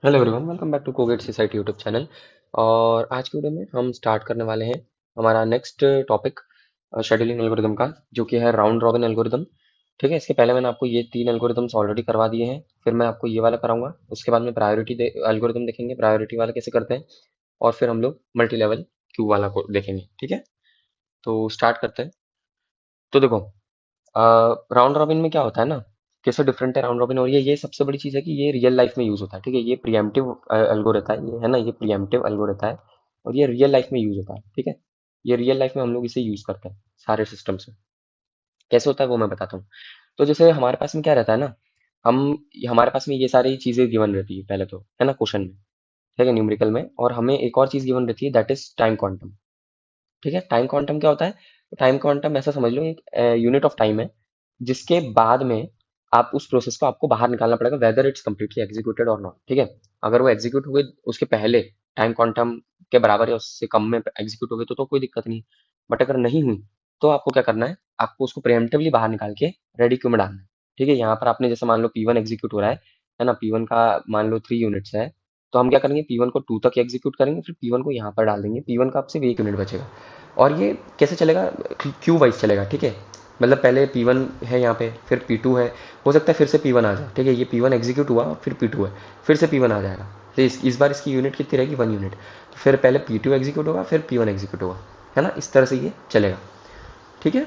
Hello everyone, welcome back to covid society YouTube channel. और आज की वीडियो में हम स्टार्ट करने वाले हैं हमारा नेक्स्ट टॉपिक शेड्यूलिंग एल्गोरिदम का, जो कि है राउंड रॉबिन एल्गोरिदम। ठीक है, इसके पहले मैंने आपको ये तीन एल्गोरिदम्स ऑलरेडी करवा दिए हैं, फिर मैं आपको ये वाला कराऊंगा। उसके बाद में प्रायोरिटी एल्गोरिदम देखेंगे, प्रायोरिटी वाला कैसे करते हैं, और फिर हम लोग मल्टी लेवल क्यू वाला को देखेंगे। ठीक है, तो स्टार्ट करते हैं। तो देखो, राउंड रॉबिन में क्या होता है ना, कैसे डिफरेंट है राउंड रॉबिन। और ये सबसे बड़ी चीज़ है कि ये रियल लाइफ में यूज होता है। ठीक है, ये प्रिएम्प्टिव एल्गो रहता है, ये है ना, ये प्रिएम्प्टिव एल्गो रहता है और ये रियल लाइफ में यूज होता है। ठीक है, ये रियल लाइफ में हम लोग इसे यूज करते हैं सारे सिस्टम्स में। कैसे होता है वो मैं बताता हूँ। तो जैसे हमारे पास में क्या रहता है ना, हम हमारे पास में ये सारी चीजें गिवन रहती है पहले तो, है ना, क्वेश्चन में। ठीक है, न्यूमेरिकल में। और हमें एक और चीज गिवन रहती है, दैट इज टाइम क्वांटम। ठीक है, टाइम क्वांटम क्या होता है? टाइम क्वांटम ऐसा समझ लो, एक यूनिट ऑफ टाइम है जिसके बाद में आप उस प्रोसेस को आपको बाहर निकालना पड़ेगा, वेदर इट्स कंप्लीटली एग्जीक्यूटेड और नॉट। ठीक है, अगर वो एग्जीक्यूट हुए उसके पहले टाइम क्वांटम के बराबर या उससे कम में एग्जीक्यूट हो गए तो कोई दिक्कत नहीं। बट अगर नहीं हुई तो आपको क्या करना है, आपको उसको प्रिएम्प्टिवली बाहर निकाल के रेडी क्यू में डालना है। ठीक है, यहाँ पर आपने जैसे मान लो P1 एग्जीक्यूट हो रहा है ना, P1 का मान लो 3 यूनिट्स है। तो हम क्या करेंगे, P1 को 2 तक एग्जीक्यूट करेंगे, फिर P1 को यहाँ पर डाल देंगे। P1 का आपसे 1 यूनिट बचेगा। और ये कैसे चलेगा? क्यू वाइज चलेगा। ठीक है, मतलब पहले P1 है यहाँ पे, फिर P2 है। हो सकता है फिर से P1 आ जाए। ठीक है, ये P1 एग्जीक्यूट हुआ, फिर P2 है, फिर से P1 आ जाएगा। तो इस बार इसकी यूनिट कितनी रहेगी? 1 यूनिट। तो फिर पहले P2 एग्जीक्यूट होगा, फिर P1 एग्जीक्यूट होगा, है ना, इस तरह से ये चलेगा। ठीक है,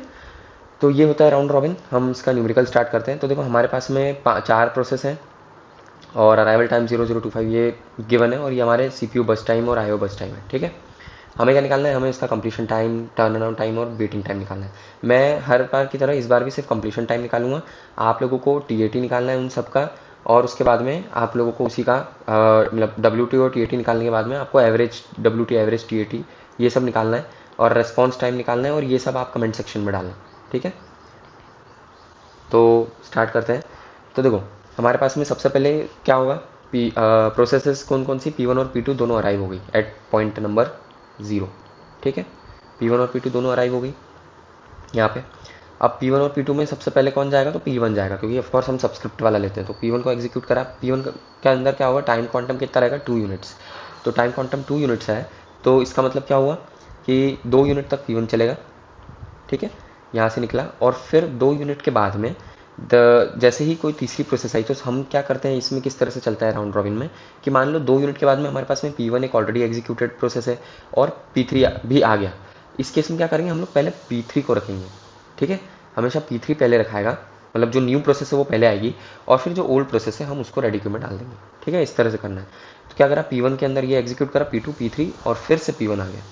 तो ये होता है राउंड रॉबिन। हम इसका न्यूमेरिकल स्टार्ट करते हैं। तो देखो, हमारे पास में 4 प्रोसेस हैं और अराइवल टाइम 0025 ये गिवन है, और ये हमारे सीपीयू बस टाइम और आईओ बस टाइम है। ठीक है, हमें क्या निकालना है? हमें इसका completion time, turn around time और वेटिंग टाइम निकालना है। मैं हर बार की तरह इस बार भी सिर्फ कंप्लीशन टाइम निकालूंगा। आप लोगों को टीएटी निकालना है उन सबका, और उसके बाद में आप लोगों को उसी का मतलब डब्ल्यू और टीएटी निकालने के बाद में आपको एवरेज डब्ल्यू एवरेज टीएटी ये सब निकालना है, और रेस्पॉन्स टाइम निकालना है, और ये सब आप कमेंट सेक्शन में डालना। ठीक है, तो स्टार्ट करते हैं। तो देखो, हमारे पास में सबसे पहले क्या होगा, प्रोसेसेस कौन कौन सी, P1 और P2 दोनों अराइव हो गई एट पॉइंट नंबर 0। ठीक है, P1 और P2 दोनों अराइव हो गई यहाँ पे। अब P1 और P2 में सबसे पहले कौन जाएगा? तो P1 जाएगा, क्योंकि ऑफकोर्स हम सबस्क्रिप्ट वाला लेते हैं। तो P1 को एग्जीक्यूट करा। P1 के अंदर क्या होगा, टाइम क्वांटम कितना रहेगा? 2 यूनिट्स। तो टाइम क्वांटम 2 यूनिट्स है, तो इसका मतलब क्या हुआ कि 2 यूनिट तक P1 चलेगा। ठीक है, यहाँ से निकला, और फिर 2 यूनिट के बाद में जैसे ही कोई तीसरी प्रोसेस आई, तो हम क्या करते हैं इसमें, किस तरह से चलता है राउंड रॉबिन में, कि मान लो 2 यूनिट के बाद में हमारे पास में P1 एक ऑलरेडी एग्जीक्यूटेड प्रोसेस है और P3 भी आ गया। इस केस में क्या करेंगे, हम लोग पहले P3 को रखेंगे। ठीक है, हमेशा P3 पहले रखाएगा, मतलब जो न्यू प्रोसेस है वो पहले आएगी, और फिर जो ओल्ड प्रोसेस है हम उसको रेडी क्यू में डाल देंगे। ठीक है, इस तरह से करना है। तो क्या करा, P1 के अंदर ये एग्जीक्यूट करा, P2 P3 और फिर से P1 आ गया।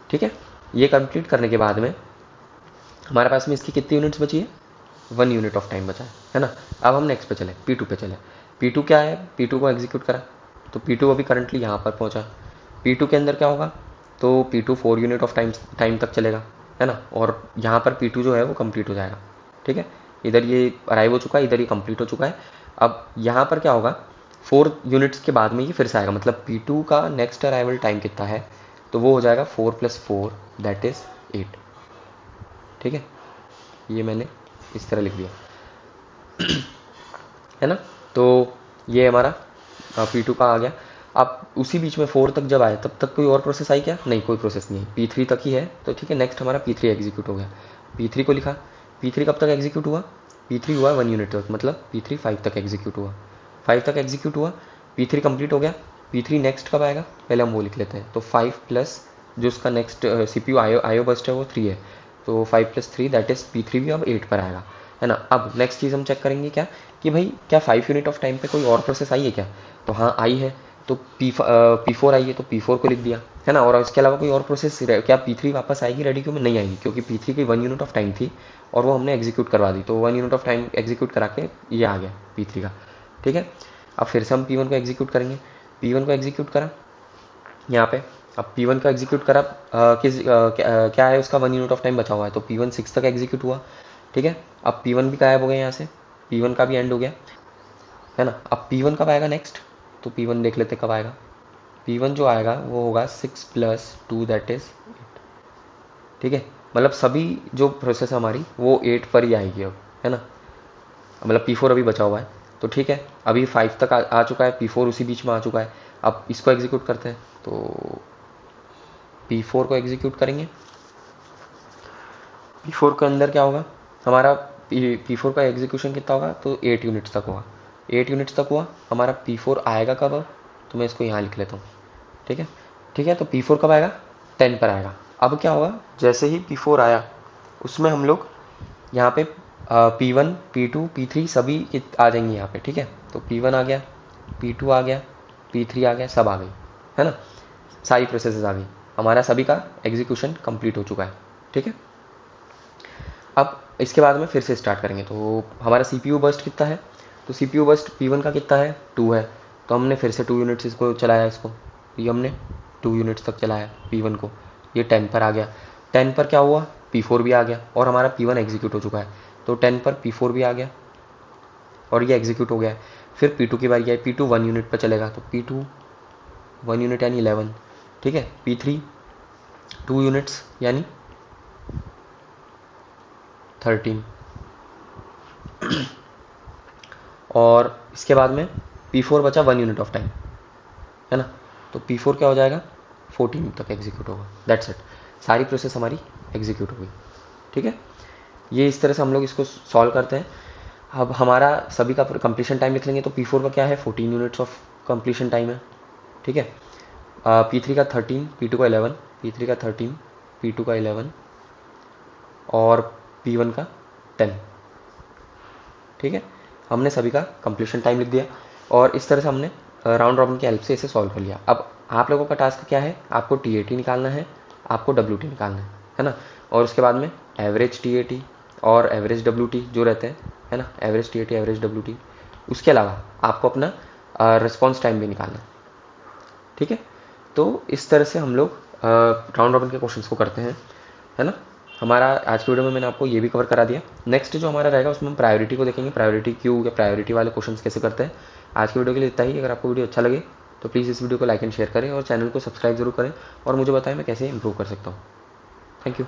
ठीक है, ये कंप्लीट करने के बाद में हमारे पास में इसकी कितनी यूनिट्स बची है? 1 यूनिट ऑफ टाइम बचा है ना। अब हम नेक्स्ट पे चले, P2 पे चले। P2 क्या है? P2 को एग्जीक्यूट करा, तो P2 अभी करंटली यहाँ पर पहुँचा। P2 के अंदर क्या होगा? तो P2 4 यूनिट ऑफ टाइम तक चलेगा, है ना। और यहाँ पर P2 जो है वो कंप्लीट हो जाएगा। ठीक है, इधर ये अराइव हो चुका है, इधर ये कंप्लीट हो चुका है। अब यहाँ पर क्या होगा, 4 यूनिट्स के बाद में ये फिर से आएगा, मतलब P2 का नेक्स्ट अराइवल टाइम कितना है, तो वो हो जाएगा 4 + 4 दैट इज 8। ठीक है, ये मैंने इस तरह लिख दिया, है ना। तो ये हमारा P2 का आ गया। अब उसी बीच में 4 तक जब आए, तब तक कोई और प्रोसेस आई क्या? नहीं, कोई प्रोसेस नहीं है, P3 तक ही है। तो ठीक है, नेक्स्ट हमारा P3 एग्जीक्यूट हो गया। P3 को लिखा। P3 कब तक एग्जीक्यूट हुआ? P3 हुआ 1 यूनिट तक, मतलब P3 5 तक एग्जीक्यूट हुआ। 5 तक एग्जीक्यूट हुआ, P3 कंप्लीट हो गया। P3 नेक्स्ट कब आएगा, पहले हम वो लिख लेते हैं। तो 5 प्लस जो उसका नेक्स्ट CPU आईओ बस्ट है वो 3 है, तो 5 + 3 दैट इज P3 भी अब 8 पर आएगा, है ना। अब नेक्स्ट चीज़ हम चेक करेंगे क्या, कि भाई क्या 5 यूनिट ऑफ टाइम पे कोई और प्रोसेस आई है क्या? तो हाँ आई है। तो P4 आई है, तो P4 को लिख दिया, है ना। और इसके अलावा कोई और प्रोसेस क्या P3 वापस आएगी रेडी क्यू में? नहीं आएगी, क्योंकि P3 की 1 यूनिट ऑफ टाइम थी और वो हमने एग्जीक्यूट करवा दी। तो 1 यूनिट ऑफ टाइम एग्जीक्यूट करा के ये आ गया P3 का। ठीक है, अब फिर से हम P1 को एग्जीक्यूट करेंगे। P1 को एग्जीक्यूट करा यहाँ पे। अब P1 का एग्जीक्यूट करा, क्या है उसका 1 यूनिट ऑफ टाइम बचा हुआ है, तो P1 6 तक एग्जीक्यूट हुआ। ठीक है, अब P1 भी गायब हो गया यहाँ से, P1 का भी एंड हो गया, है ना। अब P1 कब आएगा नेक्स्ट? तो P1 देख लेते कब आएगा। P1 जो आएगा वो होगा 6 + 2 दैट इज 8। ठीक है, मतलब सभी जो प्रोसेस हमारी वो 8 पर ही आएगी अब, है ना। मतलब P4 अभी बचा हुआ है, तो ठीक है, अभी 5 तक आ चुका है, P4 उसी बीच में आ चुका है। अब इसको एग्जीक्यूट करते हैं, तो P4 को एग्जीक्यूट करेंगे। P4 के अंदर क्या होगा हमारा, P4 का एग्जीक्यूशन कितना होगा, तो 8 यूनिट्स तक होगा। 8 यूनिट्स तक हुआ हमारा। P4 आएगा कब, अब तो मैं इसको यहाँ लिख लेता हूँ। ठीक है, ठीक है, तो P4 कब आएगा, 10 पर आएगा। अब क्या होगा, जैसे ही P4 आया उसमें हम लोग यहाँ पे P1 P2 P3 सभी आ जाएंगे यहाँ पे। ठीक है, तो P1 आ गया, P2 आ गया, P3 आ गया, सब आ गई, है ना, सारी प्रोसेसेस आ गई, हमारा सभी का एग्जीक्यूशन कंप्लीट हो चुका है। ठीक है, अब इसके बाद में फिर से स्टार्ट करेंगे। तो हमारा CPU बर्स्ट कितना है, तो CPU बर्स्ट P1 का कितना है, 2 है। तो हमने फिर से 2 यूनिट्स इसको चलाया, इसको ये हमने 2 यूनिट्स तक चलाया P1 को, ये 10 पर आ गया। 10 पर क्या हुआ, P4 भी आ गया और हमारा P1 एग्जीक्यूट हो चुका है। तो 10 पर P4 भी आ गया और ये एग्जीक्यूट हो गया है। फिर P2 की बारी आई, P2 1 यूनिट पर चलेगा, तो P2 1 यूनिट यानी 11। ठीक है, P3 2 यूनिट्स यानी 13। और इसके बाद में P4 बचा 1 यूनिट ऑफ टाइम, है ना, तो P4 क्या हो जाएगा, 14 तक एग्जीक्यूट होगा। दैट्स इट, सारी प्रोसेस हमारी एग्जीक्यूट हो गई। ठीक है, ये इस तरह से हम लोग इसको सॉल्व करते हैं। अब हमारा सभी का कंप्लीशन टाइम लिख लेंगे, तो P4 का क्या है, 14 यूनिट्स ऑफ कंप्लीशन टाइम है। ठीक है, P3 का 13, P2 का 11, P3 का 13, P2 का 11 और P1 का 10। ठीक है, हमने सभी का कंप्लीशन टाइम लिख दिया और इस तरह से हमने राउंड रॉबिन की हेल्प से इसे सॉल्व कर लिया। अब आप लोगों का टास्क क्या है, आपको TAT निकालना है, आपको WT निकालना है ना, और उसके बाद में एवरेज TAT और एवरेज WT जो रहते हैं, है ना, एवरेज TAT एवरेज WT। उसके अलावा आपको अपना रिस्पॉन्स टाइम भी निकालना है। ठीक है, तो इस तरह से हम लोग राउंड रॉबिन के क्वेश्चंस को करते हैं, है ना। हमारा आज की वीडियो में मैंने आपको ये भी कवर करा दिया। नेक्स्ट जो हमारा रहेगा उसमें हम प्रायोरिटी को देखेंगे, प्रायोरिटी क्यू या प्रायोरिटी वाले क्वेश्चंस कैसे करते हैं। आज की वीडियो के लिए इतना ही। अगर आपको वीडियो अच्छा लगे तो प्लीज़ इस वीडियो को लाइक एंड शेयर करें और चैनल को सब्सक्राइब जरूर करें और मुझे बताएं मैं कैसे इंप्रूव कर सकता हूँ। Thank you.